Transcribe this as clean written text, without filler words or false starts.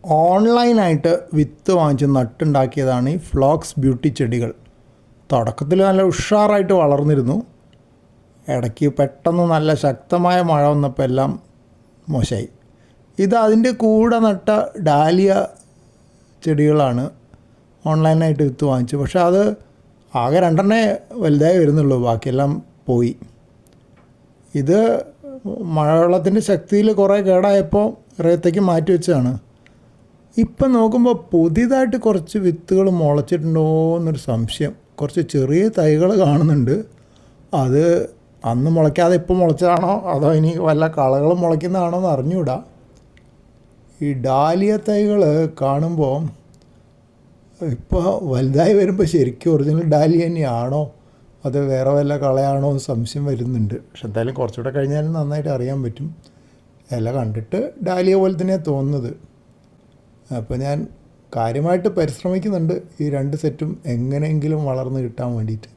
ഓൺലൈനായിട്ട് വിത്ത് വാങ്ങിച്ച് നട്ടുണ്ടാക്കിയതാണ് ഈ ഫ്ലോക്സ് ബ്യൂട്ടി ചെടികൾ. തുടക്കത്തിൽ നല്ല ഉഷാറായിട്ട് വളർന്നിരുന്നു. ഇടയ്ക്ക് പെട്ടെന്ന് നല്ല ശക്തമായ മഴ വന്നപ്പോൾ എല്ലാം മോശമായി. ഇത് അതിൻ്റെ കൂടെ നട്ട ഡാലിയ ചെടികളാണ് ഓൺലൈനായിട്ട് വിത്ത് വാങ്ങിച്ചു. പക്ഷേ അത് ആകെ 2 വലുതായി വരുന്നുള്ളൂ, ബാക്കിയെല്ലാം പോയി. ഇത് മഴവെള്ളത്തിൻ്റെ ശക്തിയിൽ കുറേ കേടായപ്പോൾ ഇറയത്തേക്ക് മാറ്റി വെച്ചതാണ്. ഇപ്പം നോക്കുമ്പോൾ പുതിയതായിട്ട് കുറച്ച് വിത്തുകൾ മുളച്ചിട്ടുണ്ടോ എന്നൊരു സംശയം. കുറച്ച് ചെറിയ തൈകൾ കാണുന്നുണ്ട്. അത് അന്ന് മുളയ്ക്കാതെ ഇപ്പോൾ മുളച്ചതാണോ അതോ ഇനി വല്ല കളകളും മുളയ്ക്കുന്നതാണോ എന്ന് അറിഞ്ഞുകൂടാ. ഈ ഡാലിയ തൈകൾ കാണുമ്പോൾ ഇപ്പോൾ വലുതായി വരുമ്പോൾ ശരിക്കും ഒറിജിനൽ ഡാലിയ തന്നെയാണോ അത് വേറെ വല്ല കളയാണോ എന്ന് സംശയം വരുന്നുണ്ട്. പക്ഷെ എന്തായാലും കുറച്ചുകൂടെ കഴിഞ്ഞാലും നന്നായിട്ട് അറിയാൻ പറ്റും. ഇല കണ്ടിട്ട് ഡാലിയ പോലെ തന്നെയാണ് തോന്നുന്നത്. അപ്പോൾ ഞാൻ കാര്യമായിട്ട് പരിശ്രമിക്കുന്നുണ്ട് ഈ 2 സെറ്റും എങ്ങനെയെങ്കിലും വളർന്ന് കിട്ടാൻ വേണ്ടിയിട്ട്.